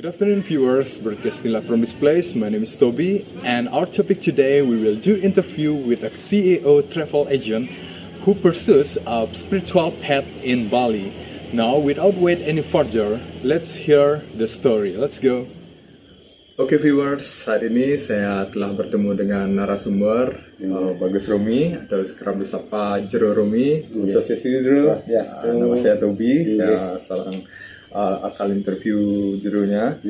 Good afternoon, viewers. Broadcasting live from this place. My name is Toby, and our topic today we will do interview with a CEO travel agent who pursues a spiritual path in Bali. Now, without wait any further, let's hear the story. Let's go. Oke viewers, saat ini saya telah bertemu dengan narasumber Bagus Romi atau sekarang disapa Jero Romi. Sosiasi dulu. Nama saya Toby. Saya seorang akan interview Jeronya.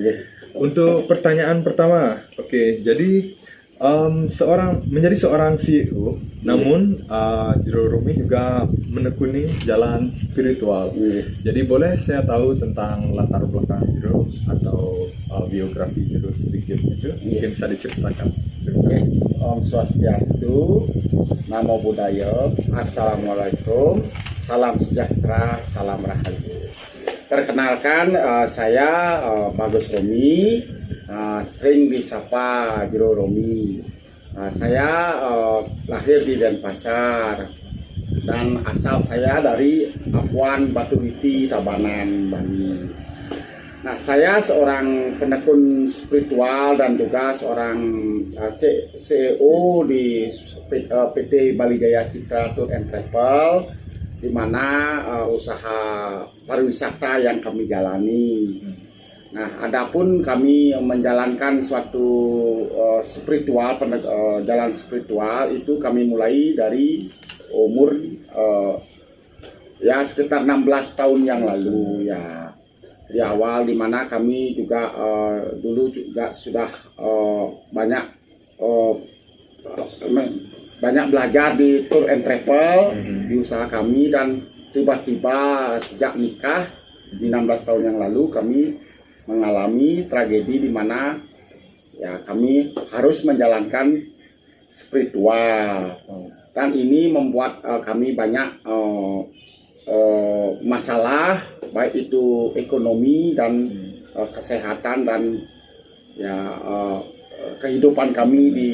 Untuk pertanyaan pertama, jadi menjadi seorang CEO, namun Jero Romi juga menekuni jalan spiritual. Jadi boleh saya tahu tentang latar belakang Jero atau biografi Jero sedikit itu? Mungkin bisa diceritakan. Om Swastiastu, Namo Buddhaya, Assalamualaikum, salam sejahtera, salam rahayu. Perkenalkan, saya Bagus Romi, sering disapa Jero Romi. Saya lahir di Denpasar dan asal saya dari Apuan Batuwiti, Tabanan, Bali. Nah, saya seorang penekun spiritual dan juga seorang CEO di PT Bali Jaya Citra Tour and Travel, di mana usaha pariwisata yang kami jalani. Nah, adapun kami menjalankan suatu jalan spiritual itu kami mulai dari umur sekitar 16 tahun yang lalu ya. Di awal di mana kami juga dulu juga sudah banyak belajar di tour and travel di usaha kami, dan tiba-tiba sejak nikah di 16 tahun yang lalu kami mengalami tragedi di mana ya kami harus menjalankan spiritual, dan ini membuat kami banyak masalah, baik itu ekonomi dan kesehatan dan kehidupan kami di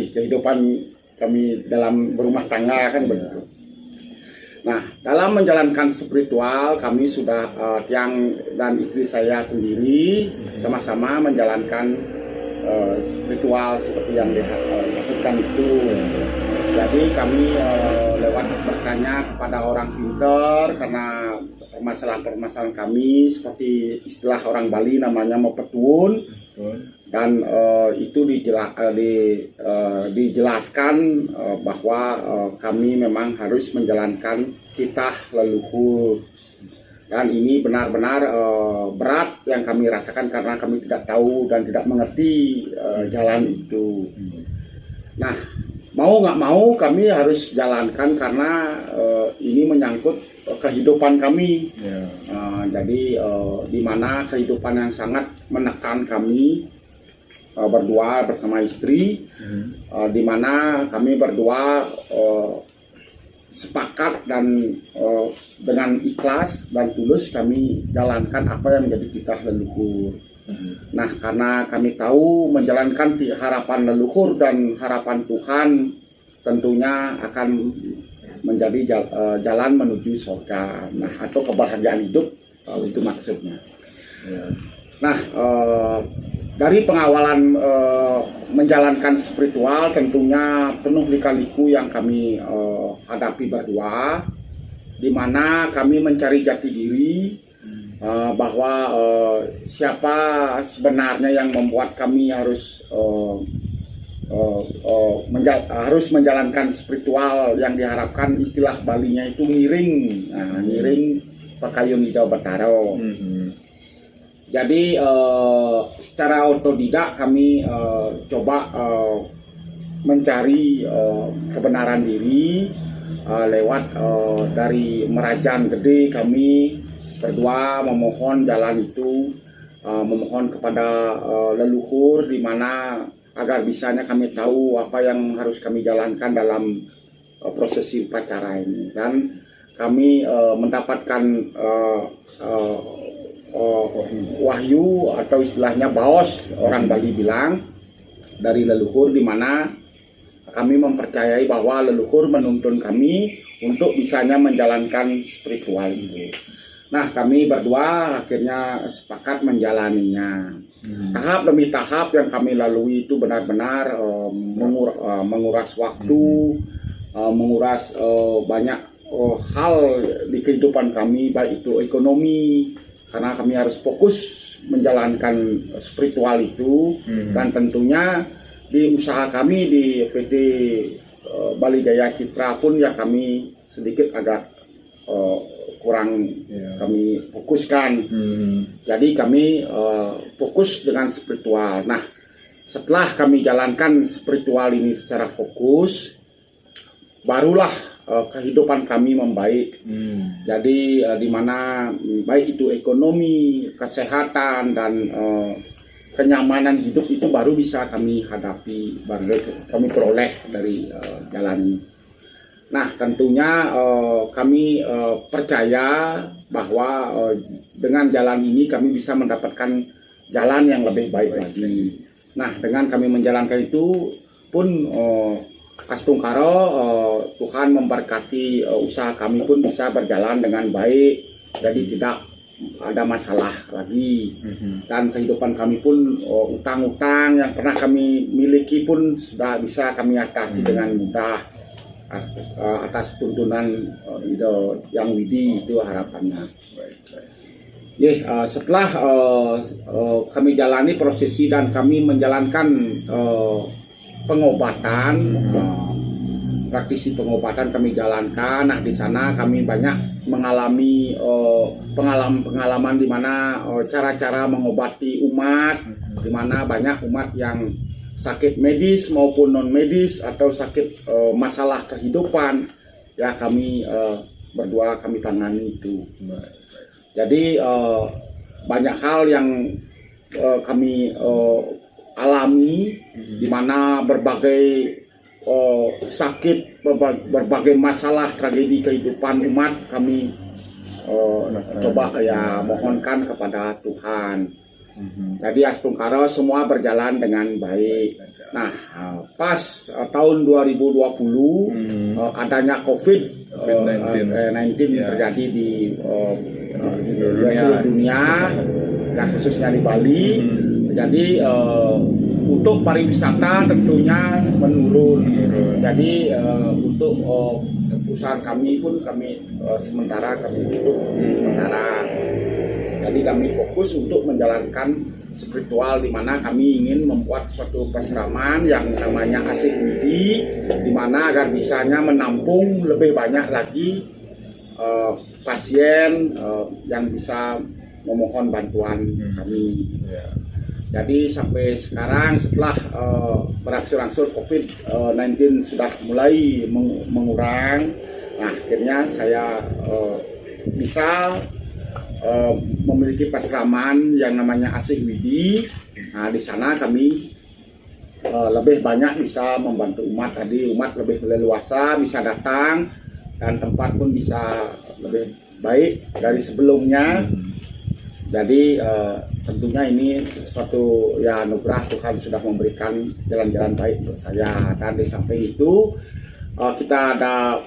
kehidupan kami dalam berumah tangga kan begitu. Nah, dalam menjalankan spiritual kami sudah Tiang dan istri saya sendiri sama-sama menjalankan spiritual seperti yang dilakukan itu. Jadi kami lewat bertanya kepada orang pintar karena permasalahan kami, seperti istilah orang Bali namanya mopetun, dan itu dijelaskan bahwa kami memang harus menjalankan titah leluhur, dan ini benar-benar berat yang kami rasakan karena kami tidak tahu dan tidak mengerti jalan itu. Nah, mau nggak mau kami harus jalankan karena ini menyangkut kehidupan kami. Jadi di mana kehidupan yang sangat menekan kami berdua bersama istri, di mana kami berdua sepakat dan dengan ikhlas dan tulus kami jalankan apa yang menjadi titah leluhur. Nah, karena kami tahu menjalankan harapan leluhur dan harapan Tuhan tentunya akan menjadi jalan menuju surga, atau kebahagiaan hidup, itu maksudnya. Nah, dari pengawalan menjalankan spiritual tentunya penuh lika-liku yang kami hadapi berdua, di mana kami mencari jati diri, bahwa siapa sebenarnya yang membuat kami harus menjalankan spiritual yang diharapkan, istilah Balinya itu ngiring, ngiring Pakayun Hijau Bataro. Jadi secara otodidak kami coba mencari kebenaran diri lewat dari Merajan Gede. Kami berdua memohon jalan itu, memohon kepada leluhur, di mana agar bisanya kami tahu apa yang harus kami jalankan dalam prosesi upacara ini, dan kami mendapatkan wahyu atau istilahnya baos, orang Bali bilang, dari leluhur, di mana kami mempercayai bahwa leluhur menuntun kami untuk bisanya menjalankan spiritual itu. Nah, kami berdua akhirnya sepakat menjalaninya. Tahap demi tahap yang kami lalui itu benar-benar menguras waktu, menguras banyak hal di kehidupan kami, baik itu ekonomi, karena kami harus fokus menjalankan spiritual itu, dan tentunya di usaha kami di PT Bali Jaya Citra pun ya kami sedikit agak kurang kami fokuskan. Jadi kami fokus dengan spiritual. Nah, setelah kami jalankan spiritual ini secara fokus, barulah kehidupan kami membaik. Jadi di mana baik itu ekonomi, kesehatan, dan kenyamanan hidup itu baru bisa kami hadapi, baru kami peroleh dari jalan ini. Nah, tentunya kami percaya bahwa dengan jalan ini kami bisa mendapatkan jalan yang lebih baik lagi. Nah, dengan kami menjalankan itu pun Astungkaro, Tuhan memberkati usaha kami pun bisa berjalan dengan baik, jadi tidak ada masalah lagi. Dan kehidupan kami pun utang-utang yang pernah kami miliki pun sudah bisa kami atasi dengan mudah atas tuntunan yang Widi, itu harapannya. Setelah kami jalani prosesi dan kami menjalankan pengobatan, praktisi pengobatan kami jalankan. Nah, di sana kami banyak mengalami pengalaman di mana cara-cara mengobati umat, di mana banyak umat yang sakit medis maupun non medis atau sakit masalah kehidupan, ya kami berdua kami tangani itu. Jadi banyak hal yang kami alami, di mana berbagai sakit, berbagai masalah tragedi kehidupan umat kami coba ya mohonkan kepada Tuhan. Jadi Astungkaro semua berjalan dengan baik. Nah, pas tahun 2020 adanya COVID-19 terjadi di seluruh dunia, dan khususnya di Bali. Jadi untuk pariwisata tentunya menurun. Jadi untuk perusahaan kami pun sementara kami tutup sementara. Jadi kami fokus untuk menjalankan spiritual, di mana kami ingin membuat suatu peseraman yang namanya Asih Widi, di mana agar bisanya menampung lebih banyak lagi pasien yang bisa memohon bantuan kami. Jadi sampai sekarang setelah berangsur-angsur COVID-19 sudah mulai mengurang, nah akhirnya saya bisa memiliki peseraman yang namanya Asih Widi. Nah, di sana kami lebih banyak bisa membantu umat. Tadi umat lebih leluasa bisa datang, dan tempat pun bisa lebih baik dari sebelumnya. Jadi tentunya ini suatu ya anugerah Tuhan sudah memberikan jalan-jalan baik untuk saya. Dan di samping itu kita ada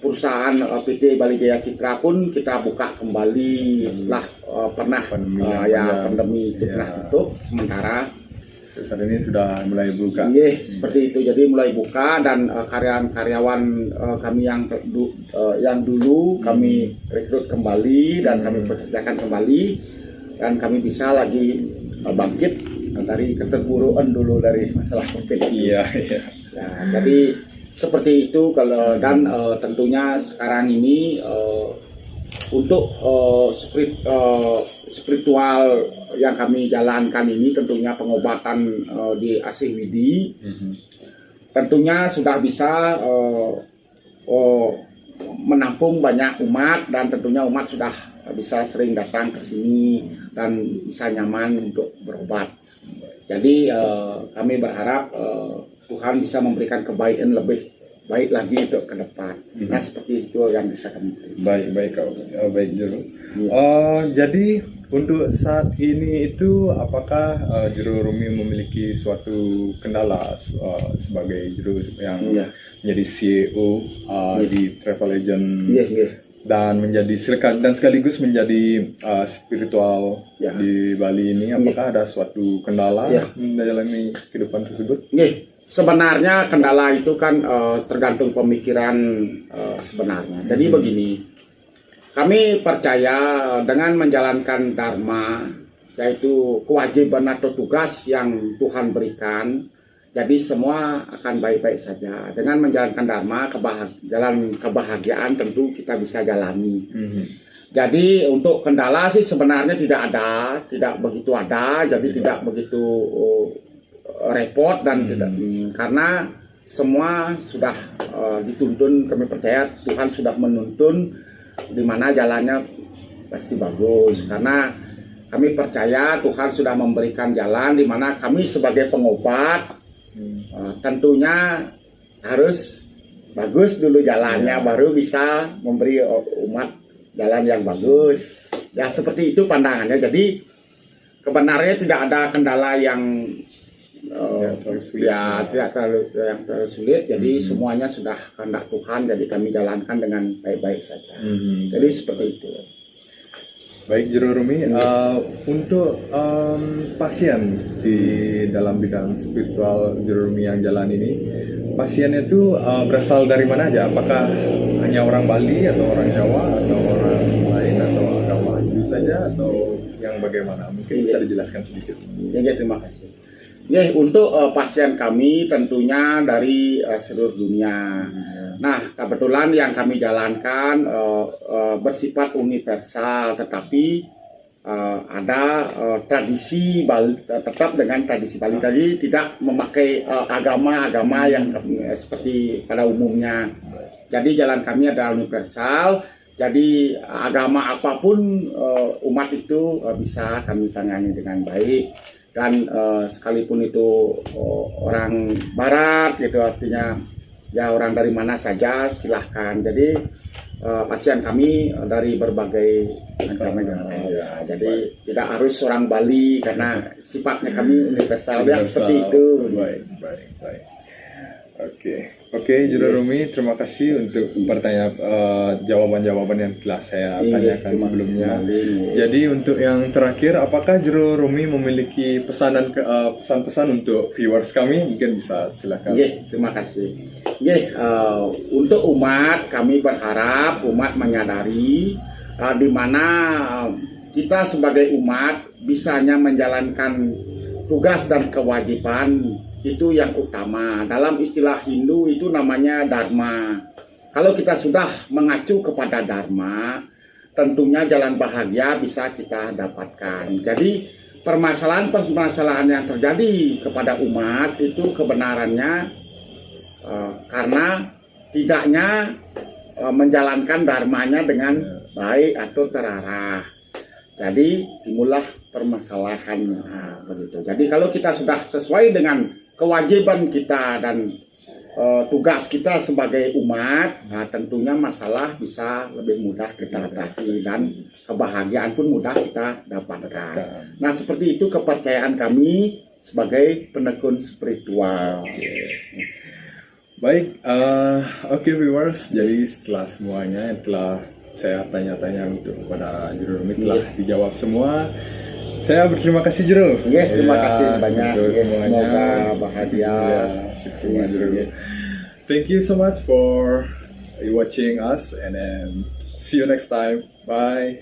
perusahaan PT Bali Jaya Citra pun kita buka kembali setelah pernah pandemi itu pernah tutup sementara. Saat ini sudah mulai buka. Seperti itu. Jadi mulai buka, dan karyawan kami yang dulu kami rekrut kembali dan kami pekerjakan kembali, dan kami bisa lagi bangkit dari keterburuan dulu dari masalah COVID. Iya. Nah, jadi seperti itu dan tentunya sekarang ini untuk spiritual yang kami jalankan ini tentunya pengobatan di Asih Widi tentunya sudah bisa menampung banyak umat, dan tentunya umat sudah bisa sering datang ke sini dan bisa nyaman untuk berobat. Jadi kami berharap Tuhan bisa memberikan kebaikan lebih baik lagi untuk ke depan. Nah, seperti itu yang bisa kami beri. Baik Juru. Jadi untuk saat ini itu apakah Juru Rumi memiliki suatu kendala sebagai Juru yang menjadi CEO di Travel Agent dan dan sekaligus menjadi spiritual Ya. di Bali ini. Apakah ada suatu kendala Ya. menjalani kehidupan tersebut? Sebenarnya kendala itu kan tergantung pemikiran sebenarnya. Jadi begini, kami percaya dengan menjalankan dharma, yaitu kewajiban atau tugas yang Tuhan berikan, jadi semua akan baik-baik saja. Dengan menjalankan dharma, jalan kebahagiaan tentu kita bisa jalani. Jadi untuk kendala sih sebenarnya tidak begitu ada, jadi tidak begitu repot dan tidak, karena semua sudah dituntun. Kami percaya Tuhan sudah menuntun di mana jalannya pasti bagus, karena kami percaya Tuhan sudah memberikan jalan di mana kami sebagai pengobat tentunya harus bagus dulu jalannya, baru bisa memberi umat jalan yang bagus. Ya seperti itu pandangannya. Jadi kebenarannya tidak ada kendala yang tidak terlalu sulit. Jadi semuanya sudah kehendak Tuhan, jadi kami jalankan dengan baik-baik saja. Jadi seperti itu. Baik, Jero Rumi, untuk pasien di dalam bidang spiritual Jero Rumi yang jalan ini, pasiennya itu berasal dari mana aja? Apakah hanya orang Bali atau orang Jawa atau orang lain atau agama Hindu saja atau yang bagaimana? Mungkin bisa dijelaskan sedikit. Ya, terima kasih. Ya, untuk pasien kami tentunya dari seluruh dunia. Nah, kebetulan yang kami jalankan bersifat universal, tetapi ada tradisi Bali, tetap dengan tradisi Bali tadi, tidak memakai agama-agama yang seperti pada umumnya. Jadi jalan kami adalah universal. Jadi agama apapun umat itu bisa kami tangani dengan baik. Dan sekalipun itu orang Barat gitu, artinya ya orang dari mana saja silahkan. Jadi pasien kami dari berbagai macam negara. Ya, jadi tidak harus orang Bali karena sifatnya kami universal. Ya seperti itu. Baik. Oke, Jero Rumi, terima kasih untuk jawaban-jawaban yang telah saya tanyakan sebelumnya. Jadi untuk yang terakhir, apakah Jero Rumi memiliki pesan-pesan untuk viewers kami? Mungkin bisa silakan. Terima kasih. Untuk umat, kami berharap umat menyadari di mana kita sebagai umat bisanya menjalankan tugas dan kewajiban itu yang utama. Dalam istilah Hindu itu namanya dharma. Kalau kita sudah mengacu kepada dharma, tentunya jalan bahagia bisa kita dapatkan. Jadi permasalahan-permasalahan yang terjadi kepada umat itu kebenarannya karena tidaknya menjalankan dharmanya dengan baik atau terarah. Jadi timbullah permasalahan begitu. Jadi kalau kita sudah sesuai dengan kewajiban kita dan tugas kita sebagai umat, tentunya masalah bisa lebih mudah kita atasi dan kebahagiaan pun mudah kita dapatkan. Nah seperti itu kepercayaan kami sebagai penekun spiritual. Baik, oke viewers, jadi setelah semuanya yang telah saya tanya-tanya untuk kepada Jero Rumi telah dijawab semua. Saya berterima kasih Jero. Terima kasih banyak. Semoga bahagia. Semua Jero. Thank you so much for watching us and then see you next time. Bye.